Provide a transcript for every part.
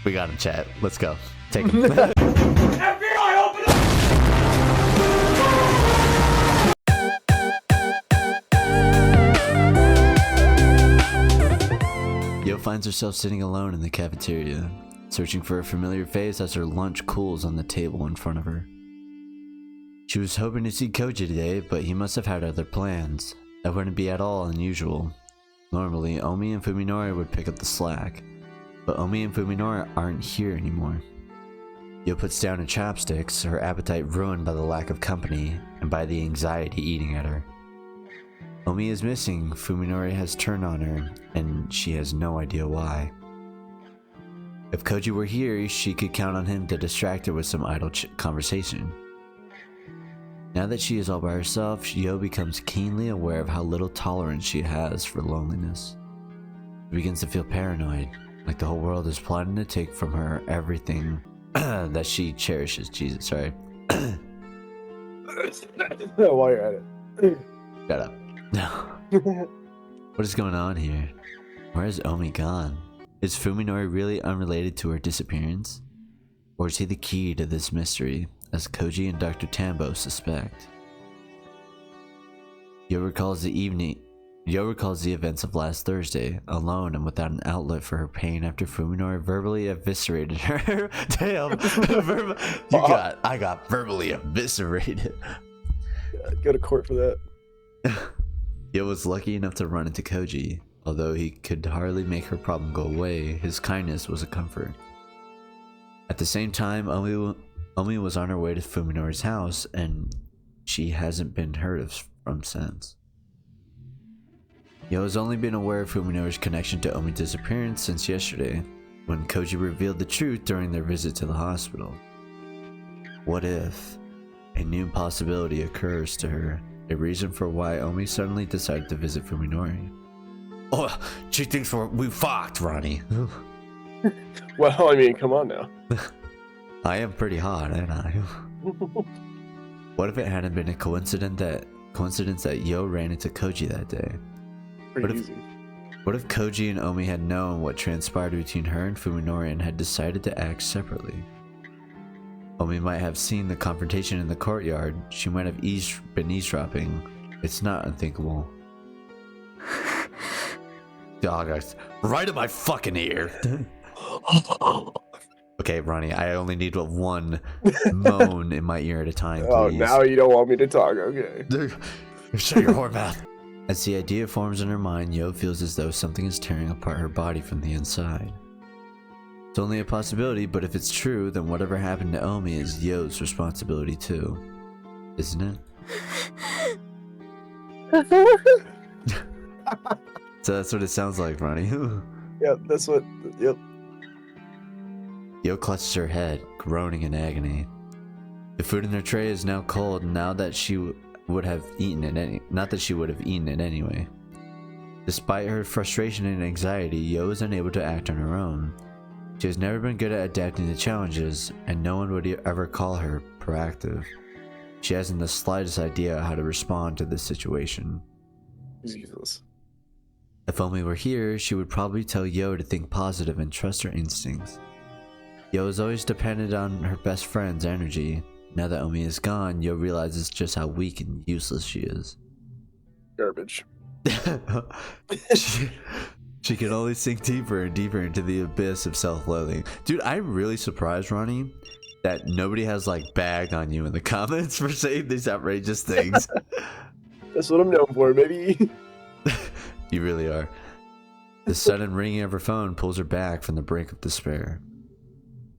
We got him, chat. Let's go. Take him. FBI, open up! Yo finds herself sitting alone in the cafeteria, searching for a familiar face as her lunch cools on the table in front of her. She was hoping to see Koji today, but he must have had other plans. That wouldn't be at all unusual. Normally, Omi and Fuminori would pick up the slack, but Omi and Fuminori aren't here anymore. Yo puts down her chopsticks, her appetite ruined by the lack of company and by the anxiety eating at her. Omi is missing, Fuminori has turned on her, and she has no idea why. If Koji were here, she could count on him to distract her with some idle conversation. Now that she is all by herself, Yo becomes keenly aware of how little tolerance she has for loneliness. She begins to feel paranoid, like the whole world is plotting to take from her everything that she cherishes. Jesus, sorry. While you're at it. Shut up. No. What is going on here? Where is Omi gone? Is Fuminori really unrelated to her disappearance? Or is he the key to this mystery, as Koji and Dr. Tambo suspect? Yo recalls the events of last Thursday, alone and without an outlet for her pain after Fuminori verbally eviscerated her. Damn, I got verbally eviscerated. Yeah, go to court for that. Yo was lucky enough to run into Koji. Although he could hardly make her problem go away, his kindness was a comfort. At the same time, Omi was on her way to Fuminori's house, and she hasn't been heard of from since. Yo has only been aware of Fuminori's connection to Omi's disappearance since yesterday, when Koji revealed the truth during their visit to the hospital. What if a new possibility occurs to her, a reason for why Omi suddenly decided to visit Fuminori? Oh, she thinks we fucked, Ronnie. Well, I mean, come on now. I am pretty hot, ain't I? What if it hadn't been a coincidence that Yo ran into Koji that day? Pretty easy. What if Koji and Omi had known what transpired between her and Fuminori and had decided to act separately? Omi might have seen the confrontation in the courtyard. She might have been eavesdropping. It's not unthinkable. Dog, right in my fucking ear. Okay, Ronnie, I only need one moan in my ear at a time, please. Oh, now you don't want me to talk, okay. Shut your whore mouth. As the idea forms in her mind, Yo feels as though something is tearing apart her body from the inside. It's only a possibility, but if it's true, then whatever happened to Omi is Yo's responsibility too. Isn't it? So that's what it sounds like, Ronnie. Yep, that's what, yep. Yo clutches her head, groaning in agony. The food in her tray is now cold, now that she would have eaten it not that she would have eaten it anyway. Despite her frustration and anxiety, Yo is unable to act on her own. She has never been good at adapting to challenges, and no one would ever call her proactive. She hasn't the slightest idea how to respond to this situation. Jesus. If Omi were here, she would probably tell Yo to think positive and trust her instincts. Yo has always depended on her best friend's energy. Now that Omi is gone, Yo realizes just how weak and useless she is. Garbage. She can only sink deeper and deeper into the abyss of self-loathing. Dude, I'm really surprised, Ronnie, that nobody has like bag on you in the comments for saying these outrageous things. That's what I'm known for, baby. You really are. The sudden ringing of her phone pulls her back from the brink of despair.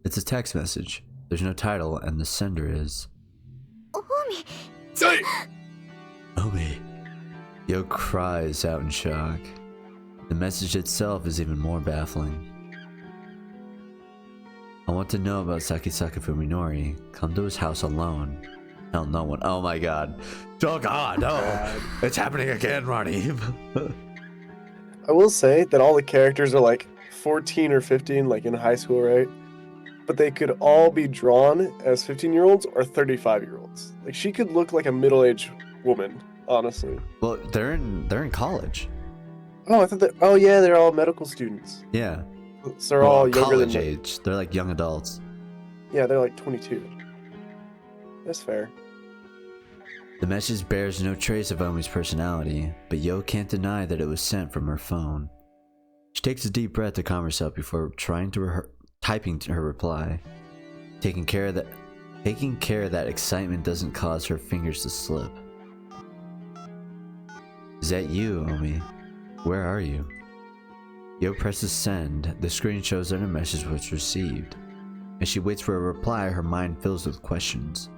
It's a text message. There's no title, and the sender is Omi. Omi. Yo cries out in shock. The message itself is even more baffling. I want to know about Sakisaka Fuminori. Come to his house alone. Tell no one. Oh my god. Oh god, no. It's happening again, Ronnie. I will say that all the characters are like 14 or 15, like in high school, right? But they could all be drawn as 15-year-olds or 35-year-olds. Like, she could look like a middle-aged woman, honestly. Well, they're in college. Oh, I thought that. Oh, yeah, they're all medical students. Yeah. So they're all younger college than age. They're like young adults. Yeah, they're like 22. That's fair. The message bears no trace of Omi's personality, but Yo can't deny that it was sent from her phone. She takes a deep breath to calm herself before typing to her reply, taking care that excitement doesn't cause her fingers to slip. Is that you, Omi? Where are you? Yo presses send. The screen shows that a message was received. As she waits for a reply, her mind fills with questions.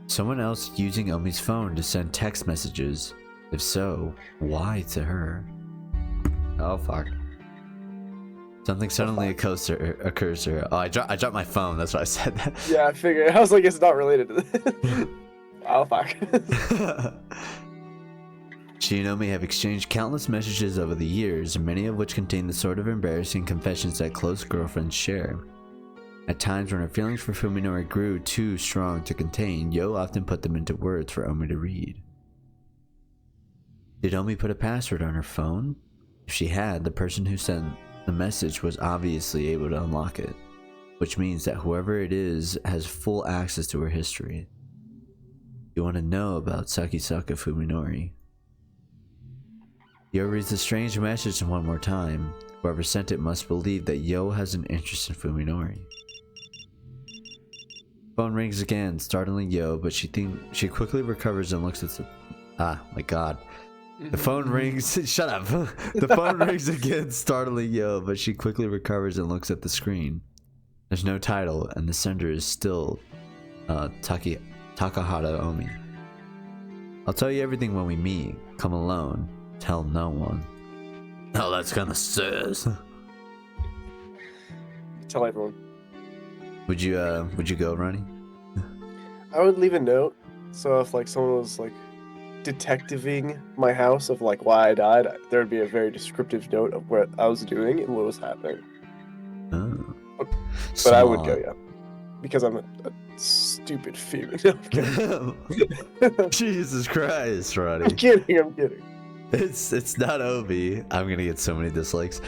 Someone else using Omi's phone to send text messages? If so, why to her? Oh fuck. Something suddenly occurs to her. Oh, I dropped my phone, that's why I said that. Yeah, I figured. I was like, it's not related to this. Oh, fuck. She and Omi have exchanged countless messages over the years, many of which contain the sort of embarrassing confessions that close girlfriends share. At times when her feelings for Fuminori grew too strong to contain, Yo often put them into words for Omi to read. Did Omi put a password on her phone? If she had, the person who sent the message was obviously able to unlock it, which means that whoever it is has full access to her history. You want to know about Sakisaka Fuminori? Yo reads the strange message one more time. Whoever sent it must believe that Yo has an interest in Fuminori. Phone rings again, startling Yo, but she quickly recovers and looks at the... Ah, my god. The phone rings... Shut up! The phone rings again, startling Yo, but she quickly recovers and looks at the screen. There's no title, and the sender is still Takahata Omi. I'll tell you everything when we meet. Come alone. Tell no one. Oh, that's kinda sus. Tell everyone. Would you go, Ronnie? I would leave a note, so if like someone was like detectiving my house of like why I died, there would be a very descriptive note of what I was doing and what was happening. Oh. But I would go, yeah, because I'm a stupid female. Jesus Christ, Ronnie. I'm kidding. It's not Obi. I'm gonna get so many dislikes.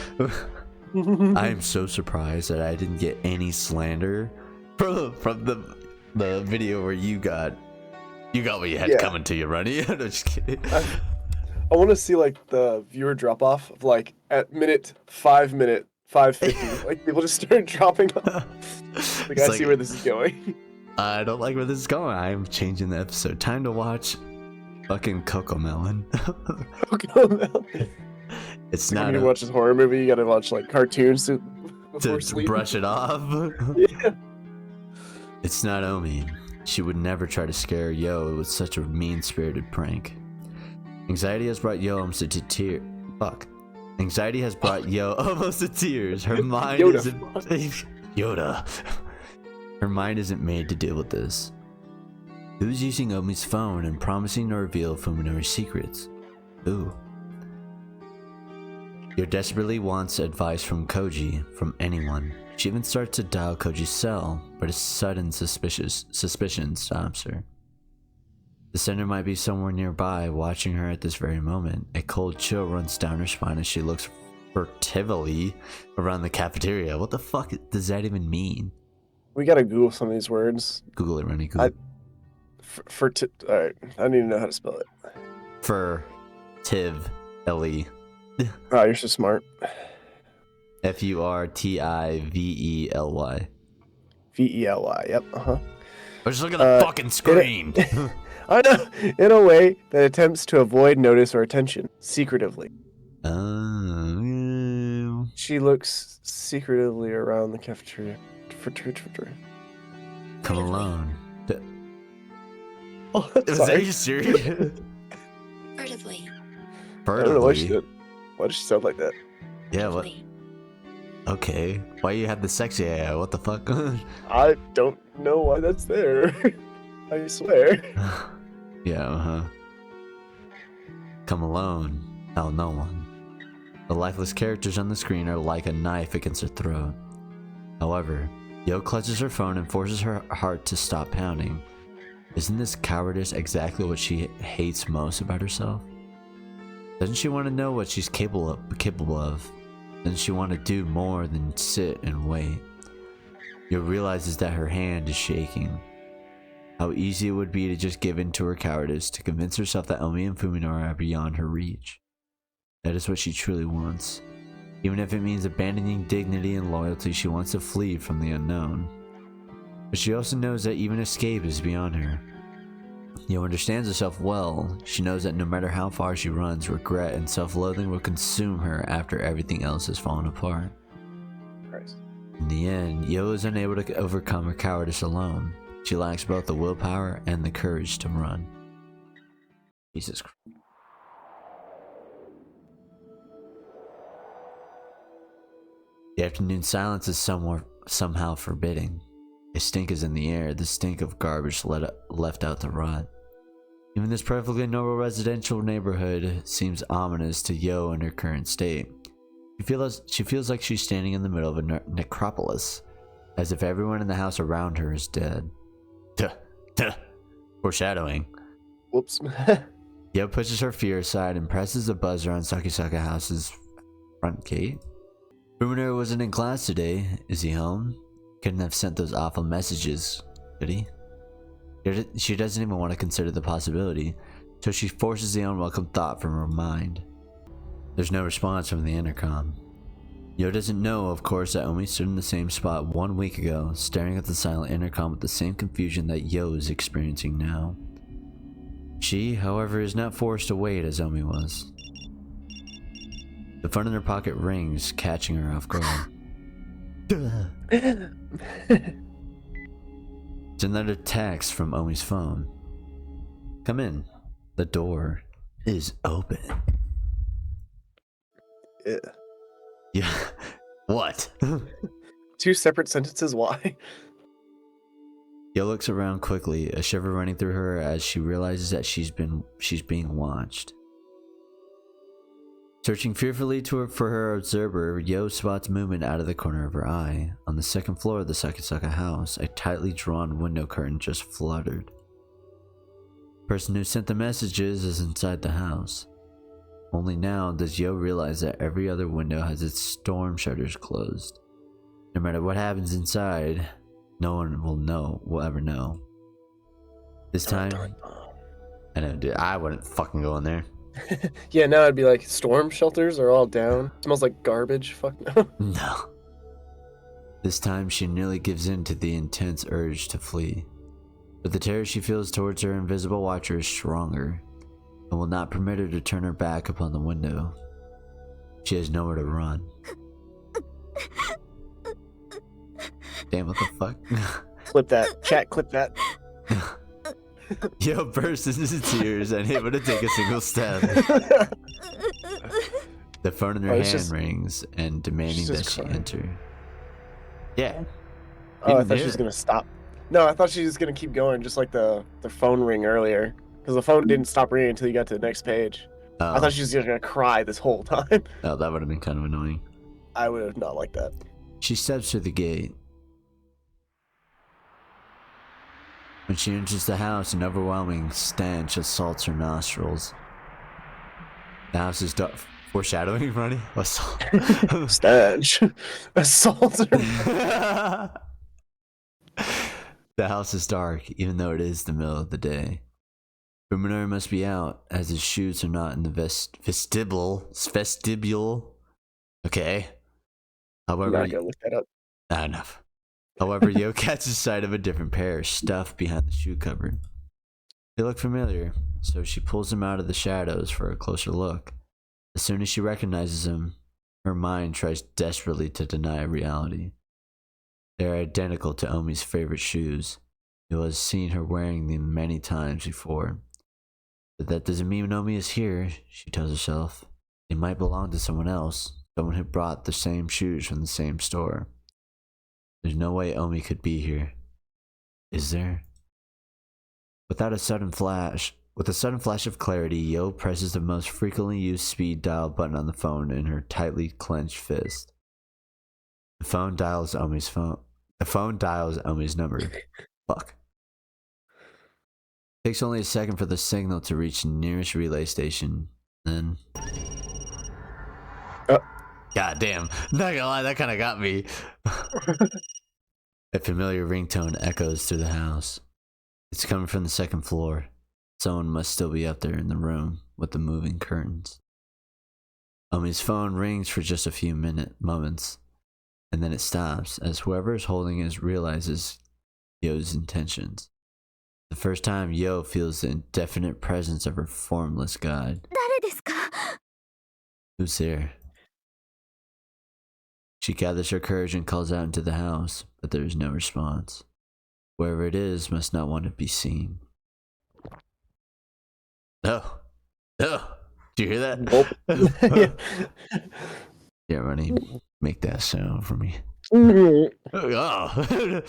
I am so surprised that I didn't get any slander from the video where you got what you had coming to you, Ronnie. I'm just kidding. I want to see like the viewer drop off of like at minute 5:50, like people just start dropping off. Like, I see where this is going. I don't like where this is going. I'm changing the episode. Time to watch fucking Cocomelon. Cocomelon. It's like not. When you watch this horror movie, you gotta watch like cartoons before sleep. Brush it off. Yeah. It's not Omi. She would never try to scare Yo with such a mean-spirited prank. Anxiety has brought Yo almost to tears. Fuck. Anxiety has brought Yo almost to tears. Her mind isn't... Yoda. Her mind isn't made to deal with this. Who's using Omi's phone and promising to reveal Fuminori's secrets? Who? Yo desperately wants advice from Koji, from anyone. She even starts to dial Koji's cell, but a sudden suspicion stops her. The sender might be somewhere nearby, watching her at this very moment. A cold chill runs down her spine as she looks furtively around the cafeteria. What the fuck does that even mean? We gotta Google some of these words. Google it, Rennie. Google it. Alright, I need to know how to spell it. Furtively. Oh, you're so smart. Furtively. Vely, yep, I was just looking at the fucking screen. I know, in a way that attempts to avoid notice or attention, secretively. She looks secretively around the cafeteria. Come alone. Oh, Was that you serious? Furtively. I don't know why she did. Why does she sound like that? Yeah, what? Okay. Why you have the sexy AI? What the fuck? I don't know why that's there. I swear. Yeah, Come alone. Tell no one. The lifeless characters on the screen are like a knife against her throat. However, Yo clutches her phone and forces her heart to stop pounding. Isn't this cowardice exactly what she hates most about herself? Doesn't she want to know what she's capable of? Then she want to do more than sit and wait. Yo realizes that her hand is shaking. How easy it would be to just give in to her cowardice, to convince herself that Omi and Fuminori are beyond her reach. That is what she truly wants. Even if it means abandoning dignity and loyalty, she wants to flee from the unknown. But she also knows that even escape is beyond her. Yo understands herself well. She knows that no matter how far she runs, regret and self-loathing will consume her after everything else has fallen apart. Christ. In the end, Yo is unable to overcome her cowardice alone. She lacks both the willpower and the courage to run. Jesus Christ. The afternoon silence is somehow forbidding. A stink is in the air, the stink of garbage left out to rot. Even this perfectly normal residential neighborhood seems ominous to Yo in her current state. She feels like she's standing in the middle of a necropolis, as if everyone in the house around her is dead. Duh. Foreshadowing. Whoops. Yo pushes her fear aside and presses the buzzer on Sakisaka House's front gate. Fuminori wasn't in class today. Is he home? Couldn't have sent those awful messages, could he? She doesn't even want to consider the possibility, so she forces the unwelcome thought from her mind. There's no response from the intercom. Yo doesn't know, of course, that Omi stood in the same spot 1 week ago, staring at the silent intercom with the same confusion that Yo is experiencing now. She, however, is not forced to wait as Omi was. The phone in her pocket rings, catching her off guard. It's another text from Omi's phone. Come in. The door is open. Yeah. What? 2 separate sentences, why? Yo looks around quickly, a shiver running through her as she realizes that she's being watched. Searching fearfully for her observer, Yo spots movement out of the corner of her eye. On the second floor of the Sakisaka house, a tightly drawn window curtain just fluttered. The person who sent the messages is inside the house. Only now does Yo realize that every other window has its storm shutters closed. No matter what happens inside, no one will ever know. This time, I know, dude, I wouldn't fucking go in there. Yeah, now I'd be like, storm shelters are all down. Smells like garbage. Fuck no. No. This time she nearly gives in to the intense urge to flee. But the terror she feels towards her invisible watcher is stronger, and will not permit her to turn her back upon the window. She has nowhere to run. Damn, what the fuck? Clip that. Chat, clip that. Yo bursts into tears, unable to take a single step. The phone in her hand rings and demanding that she enter. Yeah. Oh, I thought she was gonna stop. No, I thought she was gonna keep going, just like the phone ring earlier, because the phone didn't stop ringing until you got to the next page. Oh. I thought she was gonna cry this whole time. Oh, that would have been kind of annoying. I would have not liked that. She steps through the gate. When she enters the house, an overwhelming stench assaults her nostrils. The house is dark. Foreshadowing, Ronnie? Assault. Stench. Assault. The house is dark, even though it is the middle of the day. Fuminori must be out, as his shoes are not in the vestibule. Okay. However, I'm not gonna look that up. Not enough. However, Yo catches sight of a different pair stuffed behind the shoe cupboard. They look familiar, so she pulls them out of the shadows for a closer look. As soon as she recognizes them, her mind tries desperately to deny reality. They are identical to Omi's favorite shoes. Yo has seen her wearing them many times before. But that doesn't mean Omi is here, she tells herself. They might belong to someone else, someone who brought the same shoes from the same store. There's no way Omi could be here. Is there? With a sudden flash of clarity, Yo presses the most frequently used speed dial button on the phone in her tightly clenched fist. The phone dials Omi's number. Fuck. It takes only a second for the signal to reach the nearest relay station. Then God damn. Not gonna lie, that kind of got me. A familiar ringtone echoes through the house. It's coming from the second floor. Someone must still be up there in the room with the moving curtains. Omi's phone rings for just a few moments, and then it stops as whoever is holding it realizes Yo's intentions. The first time Yo feels the indefinite presence of her formless god. 誰ですか? Who's there? She gathers her courage and calls out into the house, but there is no response. Whoever it is must not want to be seen. Oh. Oh. Do you hear that? Nope. Yeah, Ronnie, make that sound for me. Oh.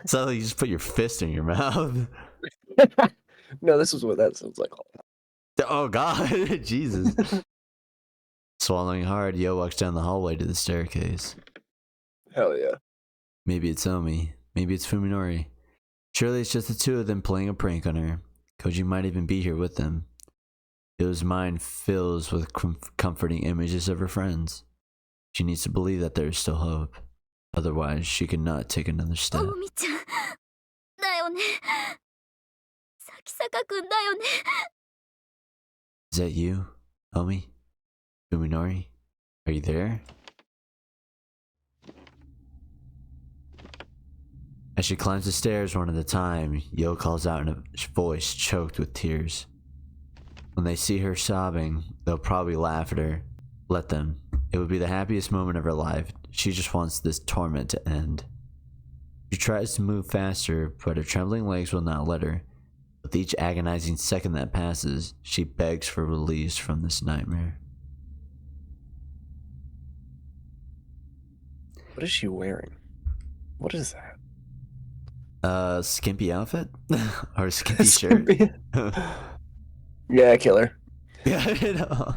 So you just put your fist in your mouth. No, this is what that sounds like. Oh, God. Jesus. Swallowing hard, Yo walks down the hallway to the staircase. Hell yeah. Maybe it's Omi. Maybe it's Fuminori. Surely it's just the two of them playing a prank on her. Koji might even be here with them. Yo's mind fills with comforting images of her friends. She needs to believe that there is still hope. Otherwise, she cannot take another step. おみちゃんだよね。咲坂くんだよね。 Is that you, Omi? Fuminori? Are you there? As she climbs the stairs one at a time, Yo calls out in a voice choked with tears. When they see her sobbing, they'll probably laugh at her. Let them. It would be the happiest moment of her life. She just wants this torment to end. She tries to move faster, but her trembling legs will not let her. With each agonizing second that passes, she begs for release from this nightmare. What is she wearing? What is that? Skimpy outfit? Or a skimpy shirt? Yeah, kill her. Yeah, I know.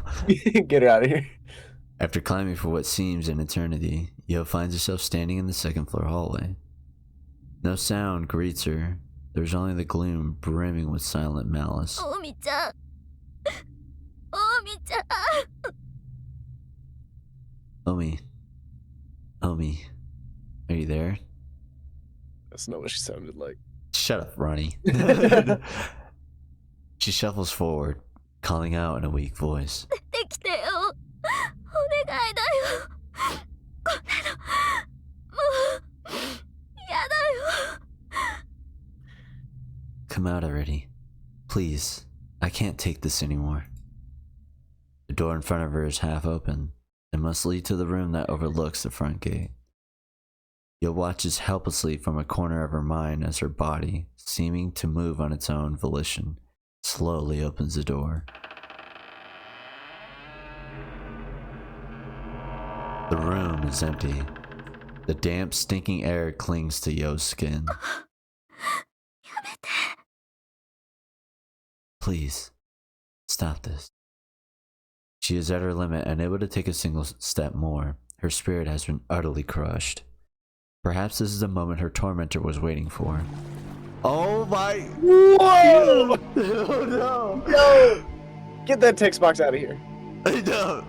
Get her out of here. After climbing for what seems an eternity, Yo finds herself standing in the second floor hallway. No sound greets her. There's only the gloom brimming with silent malice. おみちゃん。おみちゃん。 Omi. Omi. Are you there? That's not what she sounded like. Shut up, Ronnie. She shuffles forward, calling out in a weak voice. 出てきてよ。お願いだよ。こんなのもうやだよ。 Come out already. Please. I can't take this anymore. The door in front of her is half open. It must lead to the room that overlooks the front gate. Yo watches helplessly from a corner of her mind as her body, seeming to move on its own volition, slowly opens the door. The room is empty. The damp, stinking air clings to Yo's skin. やめて。 Please, stop this. She is at her limit, unable to take a single step more. Her spirit has been utterly crushed. Perhaps this is the moment her tormentor was waiting for. Oh my... Whoa! Oh no! Yo! Get that text box out of here. I don't.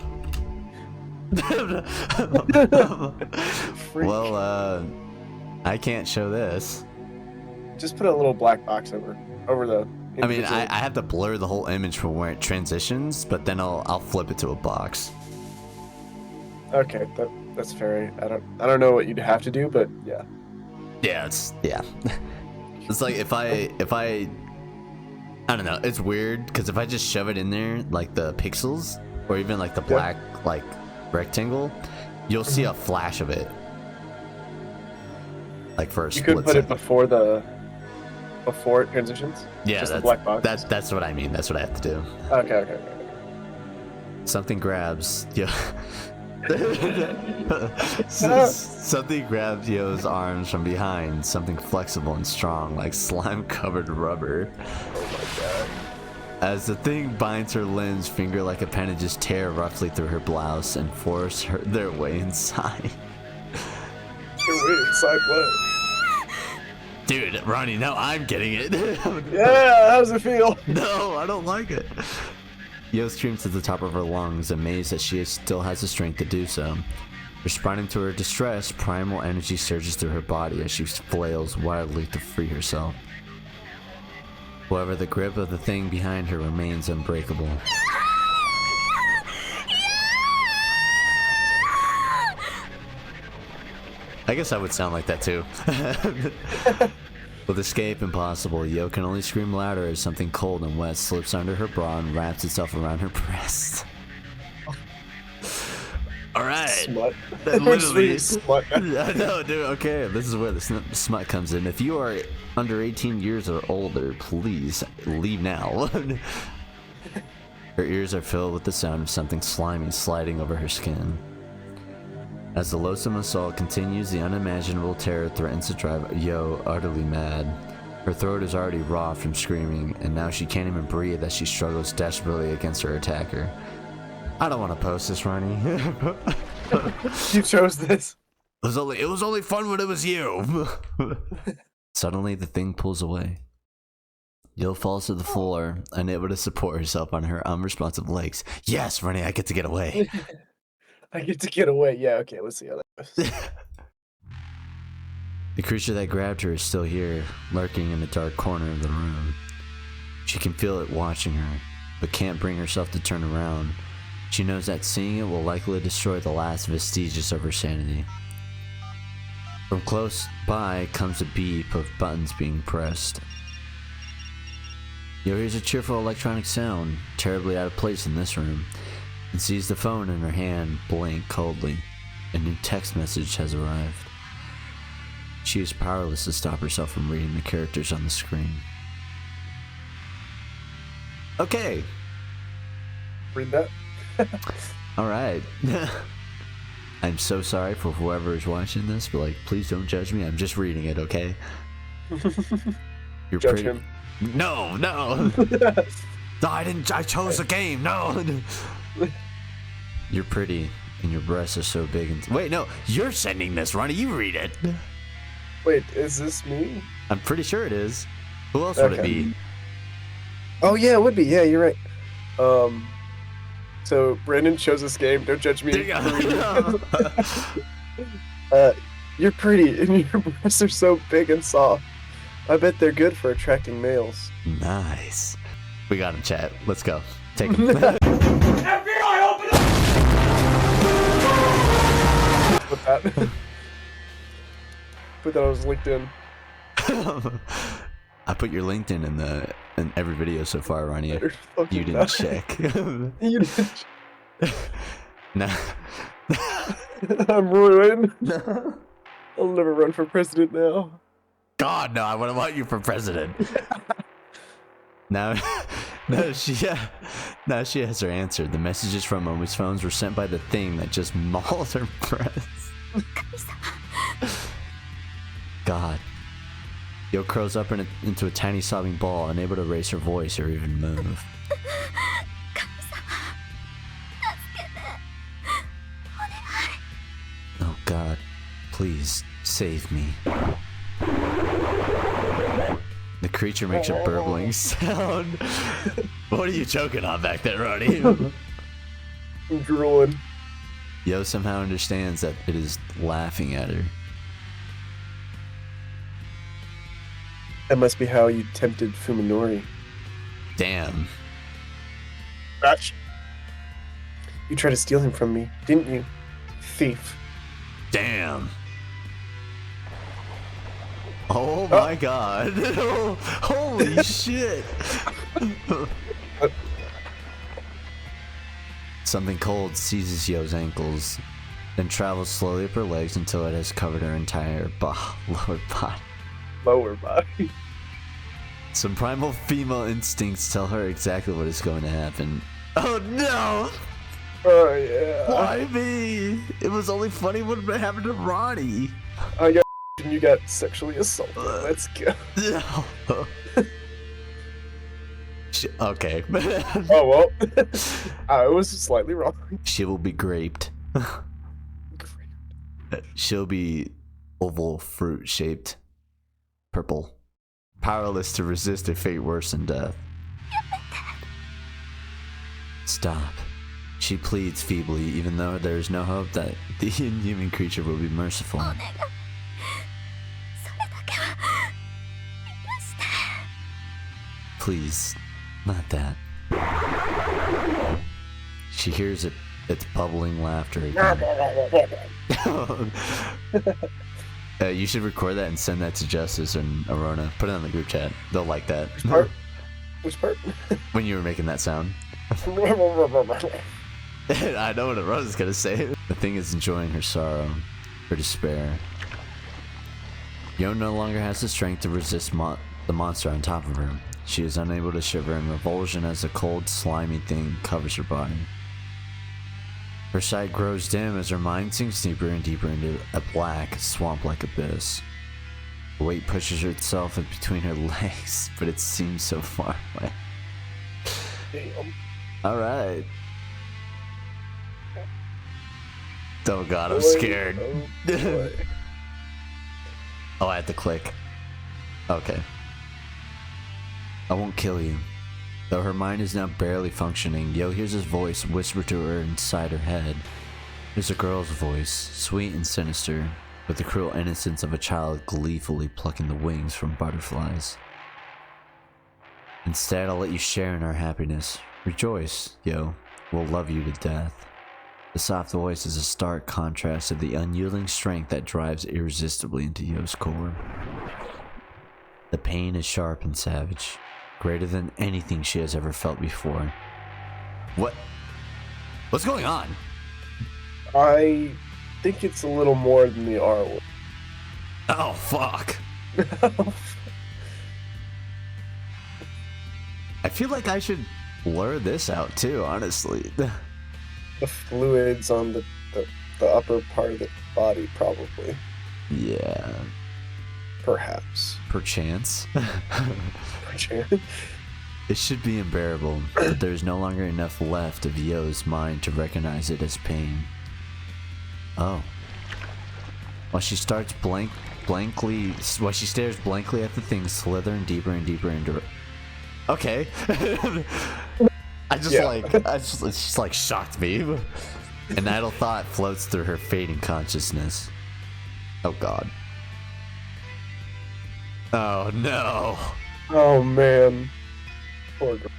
Freak. Well, I can't show this. Just put a little black box over the. I mean, individual- I have to blur the whole image from where it transitions, but then I'll flip it to a box. Okay, that's fair. I don't know what you'd have to do, but yeah. Yeah, it's like if I don't know, it's weird because if I just shove it in there like the pixels or even like the black like rectangle, you'll see a flash of it. Like for a You split could put it second. before it transitions. Yeah, just a that's black box. that's what I mean. That's what I have to do. Okay. Something grabs Yo. Something grabs Yo's arms from behind. Something flexible and strong, like slime-covered rubber. Oh my god. As the thing binds her limbs, finger-like appendages tear roughly through her blouse and force their way inside. Wait, inside what? Dude, Ronnie, now I'm getting it. Yeah, how does it feel? No, I don't like it. Yo screams at the top of her lungs, amazed that she still has the strength to do so. Responding to her distress, primal energy surges through her body as she flails wildly to free herself. However, the grip of the thing behind her remains unbreakable. I guess I would sound like that too. With escape impossible, Yo can only scream louder as something cold and wet slips under her bra and wraps itself around her breast. Alright. Smut. Literally. Smut. No, dude, okay. This is where the smut comes in. If you are under 18 years or older, please leave now. Her ears are filled with the sound of something slimy sliding over her skin. As the loathsome assault continues, the unimaginable terror threatens to drive Yo utterly mad. Her throat is already raw from screaming, and now she can't even breathe as she struggles desperately against her attacker. I don't want to post this, Ronnie. You chose this. It was only fun when it was you. Suddenly, the thing pulls away. Yo falls to the floor, unable to support herself on her unresponsive legs. Yes, Ronnie, I get to get away. I get to get away. Yeah, okay, let's see how that goes. The creature that grabbed her is still here, lurking in the dark corner of the room. She can feel it watching her, but can't bring herself to turn around. She knows that seeing it will likely destroy the last vestiges of her sanity. From close by comes a beep of buttons being pressed. Yo hears a cheerful electronic sound, terribly out of place in this room, and sees the phone in her hand blink coldly. A new text message has arrived. She is powerless to stop herself from reading the characters on the screen. Okay. Read that. Alright. I'm so sorry for whoever is watching this, but like, please don't judge me. I'm just reading it, okay? You're Judge pretty. him. No, no. No, I chose the game. No. You're pretty, and your breasts are so big. And wait, no, you're sending this, Ronnie. You read it. Wait, is this me? I'm pretty sure it is. Who else would it Okay. be? Oh yeah, it would be. Yeah, you're right. So Brandon chose this game. Don't judge me. There you go. You're pretty, and your breasts are so big and soft. I bet they're good for attracting males. Nice. We got him, chat. Let's go. Take him. FBI, open up! Put that. Put that on his LinkedIn. I put your LinkedIn in every video so far, Ronnie. Better fucking You didn't not. check. You didn't. Nah. I'm ruined. I'll never run for president now. God, no, I wouldn't want you for president. Now she has her answer. The messages from Momi's phones were sent by the thing that just mauled her breasts. God. Yo curls up into a tiny sobbing ball, unable to raise her voice or even move. Oh God, please save me. The creature makes a burbling sound. What are you choking on back there, Ronnie? I'm drooling. Yo somehow understands that it is laughing at her. That must be how you tempted Fuminori. Damn. Batch. You tried to steal him from me, didn't you? Thief. Damn. Oh my God. Holy shit. Something cold seizes Yo's ankles, then travels slowly up her legs until it has covered her entire lower body. Lower body. Some primal female instincts tell her exactly what is going to happen. Oh no! Oh yeah. Why me? It was only funny when it happened to Ronnie. I got and you got sexually assaulted. Let's go. No. Okay. Oh well. I was slightly wrong. She will be graped. She'll be oval fruit shaped. Purple. Powerless to resist a fate worse than death. Stop. She pleads feebly, even though there is no hope that the inhuman creature will be merciful. お願いそれだけは許して Please, not that. She hears its bubbling laughter again. You should record that and send that to Justice and Arona. Put it on the group chat. They'll like that. Which part? Which part? When you were making that sound. I know what Arona's gonna say. The thing is enjoying her sorrow, her despair. Yo no longer has the strength to resist the monster on top of her. She is unable to shiver in revulsion as the cold, slimy thing covers her body. Her sight grows dim as her mind sinks deeper and deeper into a black, swamp-like abyss. The weight pushes itself in between her legs, but it seems so far away. Damn. Alright. Oh god, I'm scared. Oh, I have to click. Okay. I won't kill you. Though her mind is now barely functioning, Yo hears his voice whisper to her inside her head. It's a girl's voice, sweet and sinister, with the cruel innocence of a child gleefully plucking the wings from butterflies. Instead, I'll let you share in our happiness. Rejoice, Yo. We'll love you to death. The soft voice is a stark contrast to the unyielding strength that drives irresistibly into Yo's core. The pain is sharp and savage, greater than anything she has ever felt before. What's going on? I think it's a little more than the R word. Oh, fuck. I feel like I should blur this out too, honestly. The fluids on the upper part of the body, probably. Yeah. Perhaps. Perchance. Perchance. It should be unbearable, but there is no longer enough left of Yo's mind to recognize it as pain. Oh. While she stares blankly at the thing slithering deeper and deeper into her. Okay. It just like shocked me. An idle thought floats through her fading consciousness. Oh god. Oh no. Oh man. Poor girl.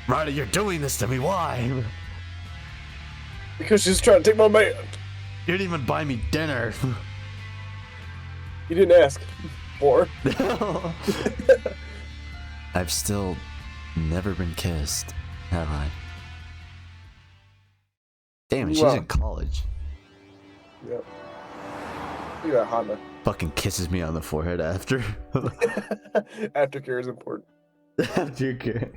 Ryder, you're doing this to me, why? Because she's trying to take my man. You didn't even buy me dinner. You didn't ask. Or. I've still never been kissed, have I? Damn it, she's in college. Yep. Look at that Honda. Fucking kisses me on the forehead after. Aftercare is important. Aftercare.